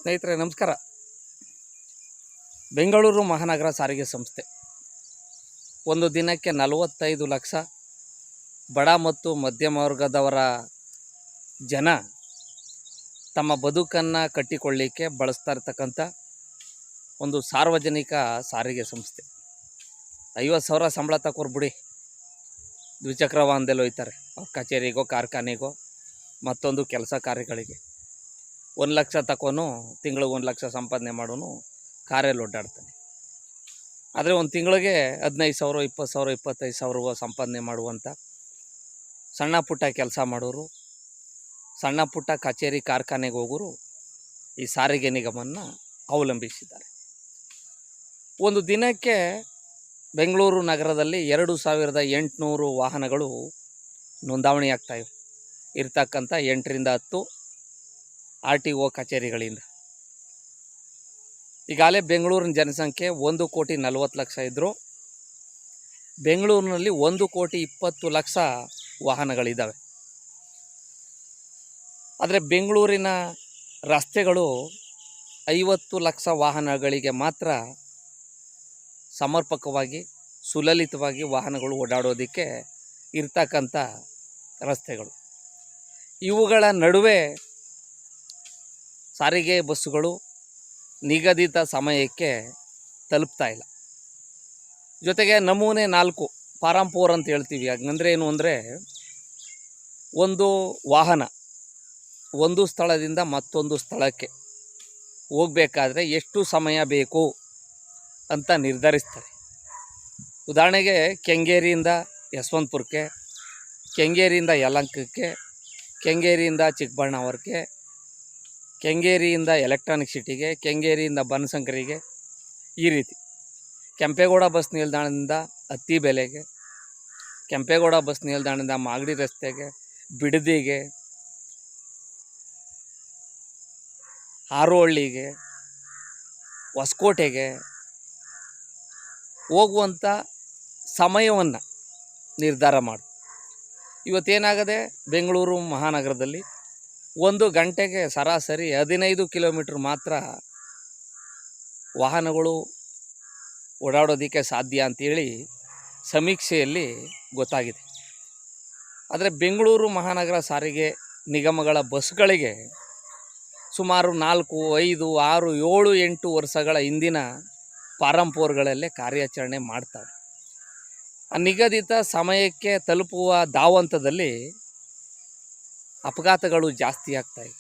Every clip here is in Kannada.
ಸ್ನೇಹಿತರೆ ನಮಸ್ಕಾರ. ಬೆಂಗಳೂರು ಮಹಾನಗರ ಸಾರಿಗೆ ಸಂಸ್ಥೆ ಒಂದು ದಿನಕ್ಕೆ 45 ಲಕ್ಷ ಬಡ ಮತ್ತು ಮಧ್ಯಮ ವರ್ಗದವರ ಜನ ತಮ್ಮ ಬದುಕನ್ನು ಕಟ್ಟಿಕೊಳ್ಳಲಿಕ್ಕೆ ಬಳಸ್ತಾ ಇರ್ತಕ್ಕಂಥ ಒಂದು ಸಾರ್ವಜನಿಕ ಸಾರಿಗೆ ಸಂಸ್ಥೆ. 50,000 ಸಂಬಳ ತಗೊರ್ಬಿಡಿ, ದ್ವಿಚಕ್ರ ವಾಹನದಲ್ಲಿ ಹೋಗ್ತಾರೆ ಅವ್ರ ಕಚೇರಿಗೋ ಕಾರ್ಖಾನೆಗೋ ಮತ್ತೊಂದು ಕೆಲಸ ಕಾರ್ಯಗಳಿಗೆ. 1 ಲಕ್ಷ ತಗೊಂಡು ತಿಂಗಳಿಗೆ 1 ಲಕ್ಷ ಸಂಪಾದನೆ ಮಾಡೋನು ಕಾರಲ್ಲಿ ಓಡಾಡ್ತಾನೆ. ಆದರೆ ಒಂದು ತಿಂಗಳಿಗೆ 15,000 20,000 25,000 ಸಂಪಾದನೆ ಮಾಡುವಂಥ ಸಣ್ಣ ಪುಟ್ಟ ಕೆಲಸ ಮಾಡೋರು, ಸಣ್ಣ ಪುಟ್ಟ ಕಚೇರಿ ಕಾರ್ಖಾನೆಗೆ ಹೋಗೋರು ಈ ಸಾರಿಗೆ ನಿಗಮವನ್ನು ಅವಲಂಬಿಸಿದ್ದಾರೆ. ಒಂದು ದಿನಕ್ಕೆ ಬೆಂಗಳೂರು ನಗರದಲ್ಲಿ 2,800 ವಾಹನಗಳು ನೋಂದಣಿ ಆಗ್ತಾಯಿವೆ ಇರ್ತಕ್ಕಂಥ 8ರಿಂದ 10 RTO ಕಚೇರಿಗಳಿಂದ. ಈಗಾಗಲೇ ಬೆಂಗಳೂರಿನ ಜನಸಂಖ್ಯೆ 1,40,00,000 ಇದ್ದರೂ ಬೆಂಗಳೂರಿನಲ್ಲಿ 1,20,00,000 ವಾಹನಗಳಿದ್ದಾವೆ. ಆದರೆ ಬೆಂಗಳೂರಿನ ರಸ್ತೆಗಳು 50 ಲಕ್ಷ ವಾಹನಗಳಿಗೆ ಮಾತ್ರ ಸಮರ್ಪಕವಾಗಿ ಸುಲಲಿತವಾಗಿ ವಾಹನಗಳು ಓಡಾಡೋದಕ್ಕೆ ಇರ್ತಕ್ಕಂಥ ರಸ್ತೆಗಳು. ಇವುಗಳ ನಡುವೆ ಸಾರಿಗೆ ಬಸ್ಸುಗಳು ನಿಗದಿತ ಸಮಯಕ್ಕೆ ತಲುಪ್ತಾ ಇಲ್ಲ. ಜೊತೆಗೆ ನಮೂನೆ 4 ಫಾರಂ 4 ಅಂತ ಹೇಳ್ತೀವಿ. ಹಾಗಂದರೆ ಏನು ಅಂದರೆ, ಒಂದು ವಾಹನ ಒಂದು ಸ್ಥಳದಿಂದ ಮತ್ತೊಂದು ಸ್ಥಳಕ್ಕೆ ಹೋಗಬೇಕಾದ್ರೆ ಎಷ್ಟು ಸಮಯ ಬೇಕು ಅಂತ ನಿರ್ಧರಿಸ್ತಾರೆ. ಉದಾಹರಣೆಗೆ ಕೆಂಗೇರಿಯಿಂದ ಯಶವಂತಪುರಕ್ಕೆ, ಕೆಂಗೇರಿಯಿಂದ ಯಲಹಂಕಕ್ಕೆ, ಕೆಂಗೇರಿಯಿಂದ ಚಿಕ್ಕಬಳ್ಳಾಪುರಕ್ಕೆ, ಕೆಂಗೇರಿಯಿಂದ ಎಲೆಕ್ಟ್ರಾನಿಕ್ ಸಿಟಿಗೆ, ಕೆಂಗೇರಿಯಿಂದ ಬನಶಂಕರಿಗೆ, ಈ ರೀತಿ ಕೆಂಪೇಗೌಡ ಬಸ್ ನಿಲ್ದಾಣದಿಂದ ಅತ್ತಿಬೆಲೆಗೆ, ಕೆಂಪೇಗೌಡ ಬಸ್ ನಿಲ್ದಾಣದಿಂದ ಮಾಗಡಿ ರಸ್ತೆಗೆ, ಬಿಡದಿಗೆ, ಹಾರೋಹಳ್ಳಿಗೆ, ಹೊಸಕೋಟೆಗೆ ಹೋಗುವಂಥ ಸಮಯವನ್ನು ನಿರ್ಧಾರ ಮಾಡಿ. ಇವತ್ತೇನಾಗದೆ, ಬೆಂಗಳೂರು ಮಹಾನಗರದಲ್ಲಿ 1 ಗಂಟೆಗೆ ಸರಾಸರಿ 15 ಕಿಲೋಮೀಟ್ರ್ ಮಾತ್ರ ವಾಹನಗಳು ಓಡಾಡೋದಕ್ಕೆ ಸಾಧ್ಯ ಅಂತೇಳಿ ಸಮೀಕ್ಷೆಯಲ್ಲಿ ಗೊತ್ತಾಗಿದೆ. ಆದರೆ ಬೆಂಗಳೂರು ಮಹಾನಗರ ಸಾರಿಗೆ ನಿಗಮಗಳ ಬಸ್ಗಳಿಗೆ ಸುಮಾರು 4, 5, 6, 7, 8 ವರ್ಷಗಳ ಹಿಂದಿನ ಫಾರಂ 4ಗಳಲ್ಲೇ ಕಾರ್ಯಾಚರಣೆ ಮಾಡ್ತಾರೆ. ಆ ನಿಗದಿತ ಸಮಯಕ್ಕೆ ತಲುಪುವ ಧಾವಂತದಲ್ಲಿ ಅಪಘಾತಗಳು ಜಾಸ್ತಿ ಆಗ್ತಾಯಿವೆ.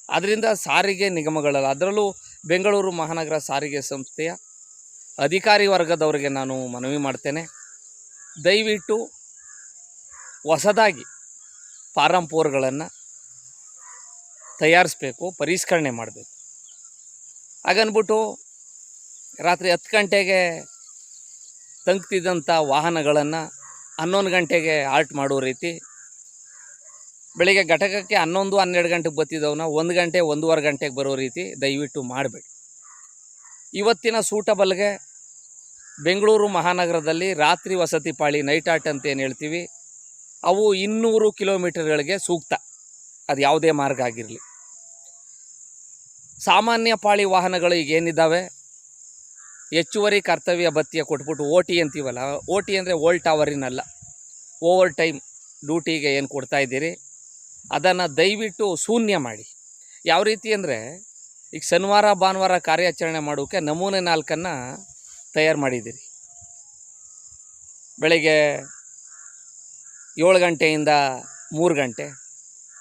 ಆದ್ದರಿಂದ ಸಾರಿಗೆ ನಿಗಮಗಳಲ್ಲಿ, ಅದರಲ್ಲೂ ಬೆಂಗಳೂರು ಮಹಾನಗರ ಸಾರಿಗೆ ಸಂಸ್ಥೆಯ ಅಧಿಕಾರಿ ವರ್ಗದವರಿಗೆ ನಾನು ಮನವಿ ಮಾಡ್ತೇನೆ, ದಯವಿಟ್ಟು ಹೊಸದಾಗಿ ಫಾರಂ 4ಗಳನ್ನು ತಯಾರಿಸಬೇಕು, ಪರಿಷ್ಕರಣೆ ಮಾಡಬೇಕು. ಹಾಗನ್ಬಿಟ್ಟು ರಾತ್ರಿ 10 ಗಂಟೆಗೆ ತಂಗ್ತಿದ್ದಂಥ ವಾಹನಗಳನ್ನು 11 ಗಂಟೆಗೆ ಹಾಲ್ಟ್ ಮಾಡೋ ರೀತಿ, ಬೆಳಿಗ್ಗೆ ಘಟಕಕ್ಕೆ 11, 12 ಗಂಟೆಗೆ ಬರ್ತಿದ್ದವನ್ನ 1 ಗಂಟೆ 1.5 ಗಂಟೆಗೆ ಬರೋ ರೀತಿ ದಯವಿಟ್ಟು ಮಾಡಬೇಡಿ. ಇವತ್ತಿನ ಸೂಟಬಲ್ಗೆ ಬೆಂಗಳೂರು ಮಹಾನಗರದಲ್ಲಿ ರಾತ್ರಿ ವಸತಿ ಪಾಳಿ, ನೈಟ್ ಆಟ್ ಅಂತ ಏನು ಹೇಳ್ತೀವಿ, ಅವು 200 ಕಿಲೋಮೀಟರ್ಗಳಿಗೆ ಸೂಕ್ತ. ಅದು ಯಾವುದೇ ಮಾರ್ಗ ಆಗಿರಲಿ. ಸಾಮಾನ್ಯ ಪಾಳಿ ವಾಹನಗಳು ಈಗ ಏನಿದ್ದಾವೆ, ಹೆಚ್ಚುವರಿ ಕರ್ತವ್ಯ ಭತ್ಯೆ ಕೊಟ್ಬಿಟ್ಟು OT ಅಂತೀವಲ್ಲ, OT ಅಂದರೆ ಓಲ್ಟ್ ಅವರಿನಲ್ಲ, ಓವರ್ ಟೈಮ್ ಡ್ಯೂಟಿಗೆ ಏನು ಕೊಡ್ತಾ ಇದ್ದೀರಿ ಅದನ್ನು ದಯವಿಟ್ಟು ಶೂನ್ಯ ಮಾಡಿ. ಯಾವ ರೀತಿ ಅಂದರೆ, ಈಗ ಶನಿವಾರ ಭಾನುವಾರ ಕಾರ್ಯಾಚರಣೆ ಮಾಡೋಕ್ಕೆ ನಮೂನೆ 4 ತಯಾರು ಮಾಡಿದ್ದೀರಿ. ಬೆಳಗ್ಗೆ 7 ಗಂಟೆಯಿಂದ 3 ಗಂಟೆ,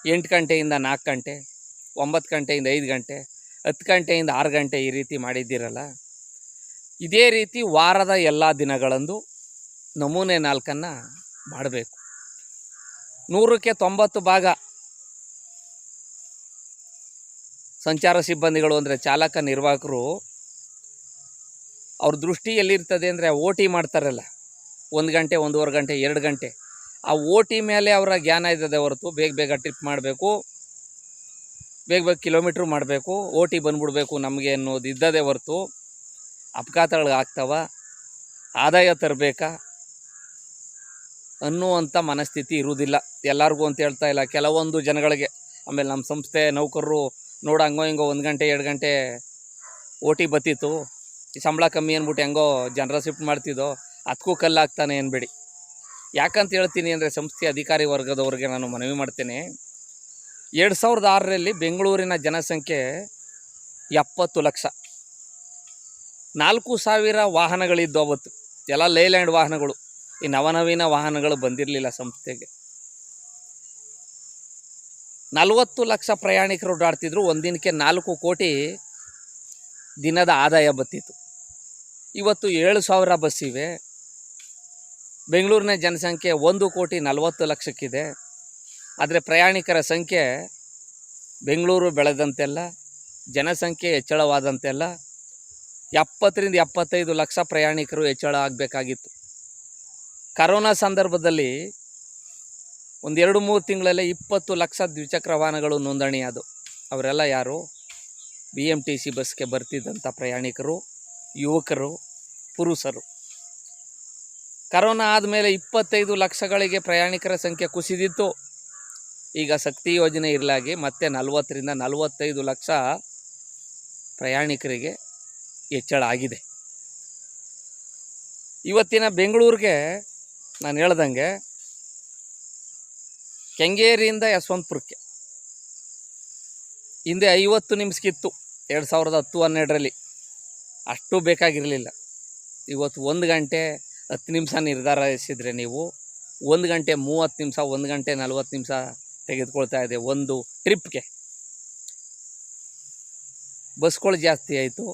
8 ಗಂಟೆಯಿಂದ 4 ಗಂಟೆ, 9 ಗಂಟೆಯಿಂದ 5 ಗಂಟೆ, 10 ಗಂಟೆಯಿಂದ 6 ಗಂಟೆ, ಈ ರೀತಿ ಮಾಡಿದ್ದೀರಲ್ಲ. ಇದೇ ರೀತಿ ವಾರದ ಎಲ್ಲ ದಿನಗಳಂದು ನಮೂನೆ 4 ಮಾಡಬೇಕು. 100ಕ್ಕೆ 90 ಭಾಗ ಸಂಚಾರ ಸಿಬ್ಬಂದಿಗಳು ಅಂದರೆ ಚಾಲಕ ನಿರ್ವಾಹಕರು, ಅವ್ರ ದೃಷ್ಟಿ ಎಲ್ಲಿರ್ತದೆ ಅಂದರೆ OT ಮಾಡ್ತಾರಲ್ಲ, 1 ಗಂಟೆ 1.5 ಗಂಟೆ 2 ಗಂಟೆ, ಆ OT ಮೇಲೆ ಅವರ ಜ್ಞಾನ ಇದ್ದದೆ ಹೊರತು ಬೇಗ ಬೇಗ ಟ್ರಿಪ್ ಮಾಡಬೇಕು, ಬೇಗ ಬೇಗ ಕಿಲೋಮೀಟ್ರ್ ಮಾಡಬೇಕು, OT ಬಂದ್ಬಿಡ್ಬೇಕು ನಮಗೆ ಅನ್ನೋದು ಇದ್ದದೇ ಹೊರತು ಅಪಘಾತಗಳು ಆಗ್ತಾವ, ಆದಾಯ ತರಬೇಕಾ ಅನ್ನುವಂಥ ಮನಸ್ಥಿತಿ ಇರುವುದಿಲ್ಲ ಎಲ್ಲರಿಗೂ ಅಂತ ಹೇಳ್ತಾ ಇಲ್ಲ. ಕೆಲವೊಂದು ಜನಗಳಿಗೆ, ಆಮೇಲೆ ನಮ್ಮ ಸಂಸ್ಥೆ ನೌಕರರು ನೋಡು ಹಂಗೋ ಹಿಂಗೋ 1 ಗಂಟೆ 2 ಗಂಟೆ ಓ ಟಿ ಬತ್ತಿತ್ತು, ಈ ಸಂಬಳ ಕಮ್ಮಿ ಅಂದ್ಬಿಟ್ಟು ಹೆಂಗೋ ಜನರ ಶಿಫ್ಟ್ ಮಾಡ್ತಿದ್ದೋ, ಅದಕ್ಕೂ ಕಲ್ಲು ಹಾಕ್ತಾನೆ ಅನ್ಬೇಡಿ. ಯಾಕಂತ ಹೇಳ್ತೀನಿ ಅಂದರೆ ಸಂಸ್ಥೆ ಅಧಿಕಾರಿ ವರ್ಗದವ್ರಿಗೆ ನಾನು ಮನವಿ ಮಾಡ್ತೇನೆ. 2006ರಲ್ಲಿ ಬೆಂಗಳೂರಿನ ಜನಸಂಖ್ಯೆ 70 ಲಕ್ಷ. 4,000 ವಾಹನಗಳಿದ್ದು ಅವತ್ತು, ಎಲ್ಲ ಲೇಲ್ಯಾಂಡ್ ವಾಹನಗಳು. ಈ ನವನವೀನ ವಾಹನಗಳು ಬಂದಿರಲಿಲ್ಲ ಸಂಸ್ಥೆಗೆ. 40 ಲಕ್ಷ ಪ್ರಯಾಣಿಕರು ಓಡಾಡ್ತಿದ್ರು. ಒಂದಿನಕ್ಕೆ 4 ಕೋಟಿ ದಿನದ ಆದಾಯ ಬತ್ತಿತ್ತು. ಇವತ್ತು 7,000 ಬಸ್ ಇವೆ. ಬೆಂಗಳೂರಿನ ಜನಸಂಖ್ಯೆ 1,40,00,000 ಆದರೆ ಪ್ರಯಾಣಿಕರ ಸಂಖ್ಯೆ ಬೆಂಗಳೂರು ಬೆಳೆದಂತೆಲ್ಲ, ಜನಸಂಖ್ಯೆ ಹೆಚ್ಚಳವಾದಂತೆಲ್ಲ 70ರಿಂದ 75 ಲಕ್ಷ ಪ್ರಯಾಣಿಕರು ಹೆಚ್ಚಳ ಆಗಬೇಕಾಗಿತ್ತು. ಕರೋನಾ ಸಂದರ್ಭದಲ್ಲಿ ಒಂದು 2-3 ತಿಂಗಳಲ್ಲೇ 20 ಲಕ್ಷ ದ್ವಿಚಕ್ರ ವಾಹನಗಳು ನೋಂದಣಿ ಆದವು. ಅವರೆಲ್ಲ ಯಾರು? BMTC ಬಸ್ಗೆ ಬರ್ತಿದ್ದಂಥ ಪ್ರಯಾಣಿಕರು, ಯುವಕರು, ಪುರುಷರು. ಕರೋನಾ ಆದಮೇಲೆ 25 ಲಕ್ಷಗಳಿಗೆ ಪ್ರಯಾಣಿಕರ ಸಂಖ್ಯೆ ಕುಸಿದಿತ್ತು. ಈಗ ಶಕ್ತಿ ಯೋಜನೆ ಇರಲಾಗಿ ಮತ್ತೆ 40ರಿಂದ 45 ಲಕ್ಷ ಪ್ರಯಾಣಿಕರಿಗೆ ಹೆಚ್ಚಳ ಆಗಿದೆ. ಇವತ್ತಿನ ಬೆಂಗಳೂರಿಗೆ ನಾನು ಹೇಳ್ದಂಗೆ ಕೆಂಗೇರಿಯಿಂದ ಯಶವಂತಪುರಕ್ಕೆ ಹಿಂದೆ 50 ನಿಮಿಷಕ್ಕಿತ್ತು 2010-12ರಲ್ಲಿ. ಅಷ್ಟು ಬೇಕಾಗಿರಲಿಲ್ಲ. ಇವತ್ತು 1 ಗಂಟೆ 10 ನಿಮಿಷ ನಿರ್ಧರಿಸಿದರೆ ನೀವು 1 ಗಂಟೆ 30 ನಿಮಿಷ, 1 ಗಂಟೆ 40 ನಿಮಿಷ ತೆಗೆದುಕೊಳ್ತಾ ಇದೆ ಒಂದು ಟ್ರಿಪ್ಗೆ. ಬಸ್ಗಳು ಜಾಸ್ತಿ ಆಯಿತು,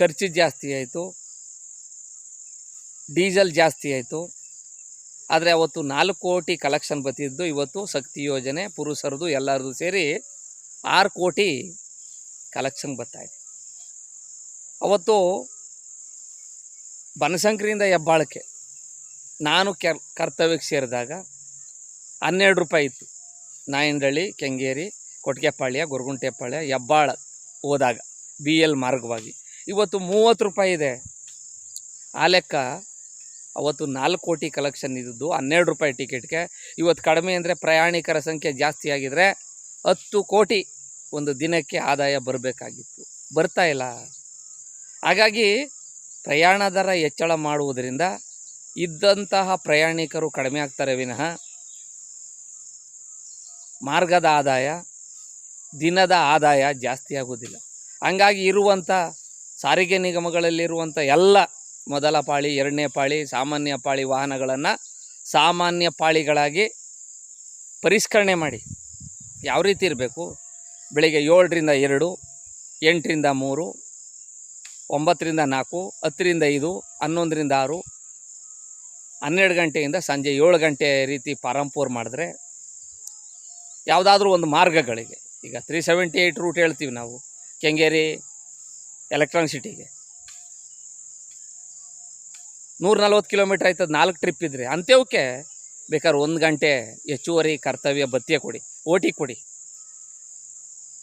ಖರ್ಚು ಜಾಸ್ತಿ ಆಯಿತು, ಡೀಸೆಲ್ ಜಾಸ್ತಿ ಆಯಿತು. ಆದರೆ ಅವತ್ತು 4 ಕೋಟಿ ಕಲೆಕ್ಷನ್ ಬರ್ತಿದ್ದು, ಇವತ್ತು ಶಕ್ತಿ ಯೋಜನೆ ಪುರುಷರದು ಎಲ್ಲರದು ಸೇರಿ 6 ಕೋಟಿ ಕಲೆಕ್ಷನ್ ಬರ್ತಾಯಿದೆ. ಅವತ್ತು ಬನಶಂಕರಿಯಿಂದ ಹೆಬ್ಬಾಳಕ್ಕೆ ನಾನು ಕರ್ತವ್ಯಕ್ಕೆ ಸೇರಿದಾಗ 12 ರೂಪಾಯಿ ಇತ್ತು. ನಾಯಂಡಹಳ್ಳಿ, ಕೆಂಗೇರಿ, ಕೊಟ್ಟಿಗೆಪಾಳ್ಯ, ಗೊರಗುಂಟೆಪಾಳ್ಯ, ಹೆಬ್ಬಾಳ ಹೋದಾಗ BL ಮಾರ್ಗವಾಗಿ ಇವತ್ತು 30 ರೂಪಾಯಿ ಇದೆ. ಆ ಲೆಕ್ಕ ಅವತ್ತು 4 ಕೋಟಿ ಕಲೆಕ್ಷನ್ ಇದ್ದದ್ದು 12 ರೂಪಾಯಿ ಟಿಕೆಟ್ಗೆ. ಇವತ್ತು ಕಡಿಮೆ ಅಂದರೆ ಪ್ರಯಾಣಿಕರ ಸಂಖ್ಯೆ ಜಾಸ್ತಿ ಆಗಿದರೆ 10 ಕೋಟಿ ಒಂದು ದಿನಕ್ಕೆ ಆದಾಯ ಬರಬೇಕಾಗಿತ್ತು, ಬರ್ತಾ ಇಲ್ಲ. ಹಾಗಾಗಿ ಪ್ರಯಾಣ ದರ ಹೆಚ್ಚಳ ಮಾಡುವುದರಿಂದ ಇದ್ದಂತಹ ಪ್ರಯಾಣಿಕರು ಕಡಿಮೆ ಆಗ್ತಾರೆ ವಿನಃ ಮಾರ್ಗದ ಆದಾಯ, ದಿನದ ಆದಾಯ ಜಾಸ್ತಿ ಆಗೋದಿಲ್ಲ. ಹಂಗಾಗಿ ಇರುವಂಥ ಸಾರಿಗೆ ನಿಗಮಗಳಲ್ಲಿರುವಂಥ ಎಲ್ಲ ಮೊದಲ ಪಾಳಿ, 2ನೇ ಪಾಳಿ, ಸಾಮಾನ್ಯ ಪಾಳಿ ವಾಹನಗಳನ್ನು ಸಾಮಾನ್ಯ ಪಾಳಿಗಳಾಗಿ ಪರಿಷ್ಕರಣೆ ಮಾಡಿ. ಯಾವ ರೀತಿ ಇರಬೇಕು? ಬೆಳಿಗ್ಗೆ 7ರಿಂದ 2, 8ರಿಂದ 3, 9ರಿಂದ 4, 10ರಿಂದ 5, 11ರಿಂದ 6, 12 ಗಂಟೆಯಿಂದ ಸಂಜೆ 7 ಗಂಟೆ ರೀತಿ ಪಾರಂಪೂರ್ ಮಾಡಿದ್ರೆ ಯಾವುದಾದ್ರೂ ಒಂದು ಮಾರ್ಗಗಳಿಗೆ, ಈಗ 378 ರೂಟ್ ಹೇಳ್ತೀವಿ ನಾವು, ಕೆಂಗೇರಿ ಎಲೆಕ್ಟ್ರಾನಿಕ್ ಸಿಟಿಗೆ 140 ಕಿಲೋಮೀಟ್ರ್ ಆಯ್ತದ 4 ಟ್ರಿಪ್ ಇದ್ದರೆ ಅಂಥವಕ್ಕೆ ಬೇಕಾದ್ರೆ 1 ಗಂಟೆ ಹೆಚ್ಚುವರಿ ಕರ್ತವ್ಯ ಭತ್ಯೆ ಕೊಡಿ, OT ಕೊಡಿ.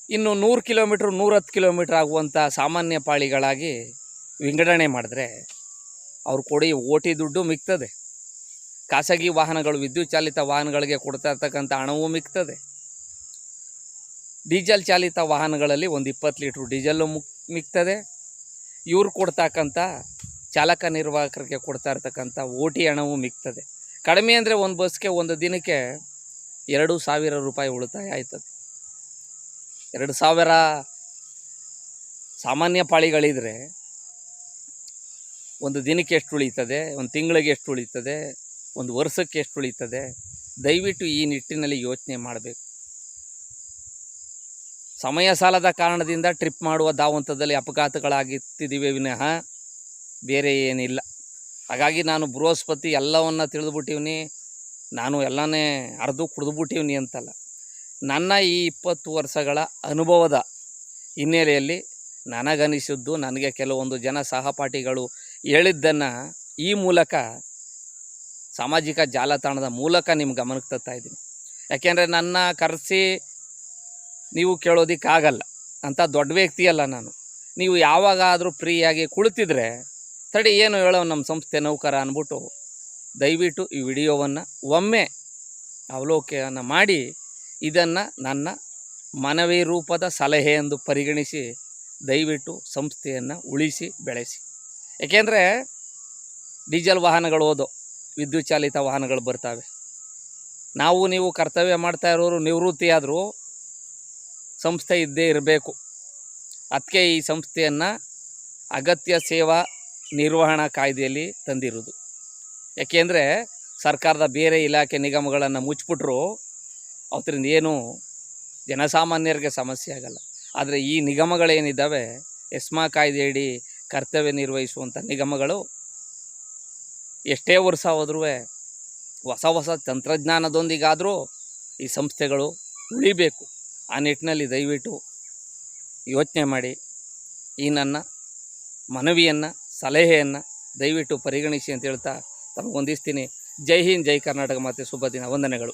ಇನ್ನು 100 ಕಿಲೋಮೀಟ್ರ್ 110 ಕಿಲೋಮೀಟ್ರ್ ಆಗುವಂಥ ಸಾಮಾನ್ಯ ಪಾಳಿಗಳಾಗಿ ವಿಂಗಡಣೆ ಮಾಡಿದ್ರೆ ಅವ್ರು ಕೊಡಿ OT ದುಡ್ಡು ಮಿಗ್ತದೆ. ಖಾಸಗಿ ವಾಹನಗಳು, ವಿದ್ಯುತ್ ಚಾಲಿತ ವಾಹನಗಳಿಗೆ ಕೊಡ್ತಾ ಇರ್ತಕ್ಕಂಥ ಹಣವೂ ಮಿಗ್ತದೆ. ಡೀಸೆಲ್ ಚಾಲಿತ ವಾಹನಗಳಲ್ಲಿ ಒಂದು 20 ಲೀಟ್ರ್ ಡೀಸೆಲ್ಲು ಮಿಗ್ತದೆ. ಇವ್ರು ಕೊಡ್ತಕ್ಕಂಥ ಚಾಲಕ ನಿರ್ವಾಹಕರಿಗೆ ಕೊಡ್ತಾ ಇರ್ತಕ್ಕಂಥ OT ಹಣವೂ ಮಿಗ್ತದೆ. ಕಡಿಮೆ ಅಂದರೆ ಒಂದು ಬಸ್ಗೆ ಒಂದು ದಿನಕ್ಕೆ 2,000 ರೂಪಾಯಿ ಉಳಿತಾಯ ಆಯ್ತದೆ. 2,000 ಸಾಮಾನ್ಯ ಪಾಳಿಗಳಿದ್ರೆ ಒಂದು ದಿನಕ್ಕೆ ಎಷ್ಟು ಉಳೀತದೆ, ಒಂದು ತಿಂಗಳಿಗೆ ಎಷ್ಟು ಉಳೀತದೆ, ಒಂದು ವರ್ಷಕ್ಕೆ ಎಷ್ಟು ಉಳೀತದೆ? ದಯವಿಟ್ಟು ಈ ನಿಟ್ಟಿನಲ್ಲಿ ಯೋಚನೆ ಮಾಡಬೇಕು. ಸಮಯ ಸಾಲದ ಕಾರಣದಿಂದ ಟ್ರಿಪ್ ಮಾಡುವ ಧಾವಂತದಲ್ಲಿ ಅಪಘಾತಗಳಾಗುತ್ತಿದ್ದೀವಿ ವಿನಃ ಬೇರೆ ಏನಿಲ್ಲ. ಹಾಗಾಗಿ ನಾನು ಬೃಹಸ್ಪತಿ ಎಲ್ಲವನ್ನು ತಿಳಿದುಬಿಟ್ಟಿವ್ನಿ, ನಾನು ಎಲ್ಲನೇ ಅರ್ದು ಕುಡಿದುಬಿಟ್ಟಿವ್ನಿ ಅಂತಲ್ಲ. ನನ್ನ ಈ 20 ವರ್ಷಗಳ ಅನುಭವದ ಹಿನ್ನೆಲೆಯಲ್ಲಿ ನನಗನಿಸಿದ್ದು, ನನಗೆ ಕೆಲವೊಂದು ಜನ ಸಹಪಾಠಿಗಳು ಹೇಳಿದ್ದನ್ನು ಈ ಮೂಲಕ ಸಾಮಾಜಿಕ ಜಾಲತಾಣದ ಮೂಲಕ ನಿಮ್ಮ ಗಮನಕ್ಕೆ ತರ್ತಾ ಇದ್ದೀನಿ. ಯಾಕೆಂದರೆ ನನ್ನ ಕರೆಸಿ ನೀವು ಕೇಳೋದಕ್ಕಾಗಲ್ಲ, ಅಂಥ ದೊಡ್ಡ ವ್ಯಕ್ತಿ ಅಲ್ಲ ನಾನು. ನೀವು ಯಾವಾಗಾದರೂ ಫ್ರೀಯಾಗಿ ಕುಳಿತಿದ್ರೆ ತಡಿ ಏನು ಹೇಳೋ ನಮ್ಮ ಸಂಸ್ಥೆ ನೌಕರ ಅಂದ್ಬಿಟ್ಟು ದಯವಿಟ್ಟು ಈ ವಿಡಿಯೋವನ್ನು ಒಮ್ಮೆ ಅವಲೋಕನ ಮಾಡಿ ಇದನ್ನು ನನ್ನ ಮನವಿ ರೂಪದ ಸಲಹೆ ಎಂದು ಪರಿಗಣಿಸಿ ದಯವಿಟ್ಟು ಸಂಸ್ಥೆಯನ್ನು ಉಳಿಸಿ ಬೆಳೆಸಿ. ಏಕೆಂದರೆ ಡೀಸೆಲ್ ವಾಹನಗಳು ಹೋದೋ ವಿದ್ಯುತ್ ಚಾಲಿತ ವಾಹನಗಳು ಬರ್ತವೆ. ನಾವು ನೀವು ಕರ್ತವ್ಯ ಮಾಡ್ತಾ ಇರೋರು ನಿವೃತ್ತಿಯಾದರೂ ಸಂಸ್ಥೆ ಇದ್ದೇ ಇರಬೇಕು. ಅದಕ್ಕೆ ಈ ಸಂಸ್ಥೆಯನ್ನು ಅಗತ್ಯ ಸೇವಾ ನಿರ್ವಹಣಾ ಕಾಯ್ದೆಯಲ್ಲಿ ತಂದಿರೋದು. ಯಾಕೆಂದರೆ ಸರ್ಕಾರದ ಬೇರೆ ಇಲಾಖೆ ನಿಗಮಗಳನ್ನು ಮುಚ್ಚಿಬಿಟ್ರು ಅವರಿಂದ ಏನು ಜನಸಾಮಾನ್ಯರಿಗೆ ಸಮಸ್ಯೆ ಆಗಲ್ಲ. ಆದರೆ ಈ ನಿಗಮಗಳೇನಿದ್ದಾವೆ ಎಸ್ಮಾ ಕಾಯ್ದೆಯಡಿ ಕರ್ತವ್ಯ ನಿರ್ವಹಿಸುವಂಥ ನಿಗಮಗಳು ಎಷ್ಟೇ ವರ್ಷ ಹೋದ್ರೂ ಹೊಸ ತಂತ್ರಜ್ಞಾನದೊಂದಿಗಾದರೂ ಈ ಸಂಸ್ಥೆಗಳು ಉಳಿಬೇಕು. ಆ ನಿಟ್ಟಿನಲ್ಲಿ ದಯವಿಟ್ಟು ಯೋಚನೆ ಮಾಡಿ ಈ ನನ್ನ ಮನವಿಯನ್ನು ಸಲಹೆಯನ್ನು ದಯವಿಟ್ಟು ಪರಿಗಣಿಸಿ ಅಂತ ಹೇಳ್ತಾ ತಮಗೊಂದಿಸ್ತೀನಿ. ಜೈ ಹಿಂದ್, ಜೈ ಕರ್ನಾಟಕ ಮಾತೆ, ಶುಭ ದಿನ, ವಂದನೆಗಳು.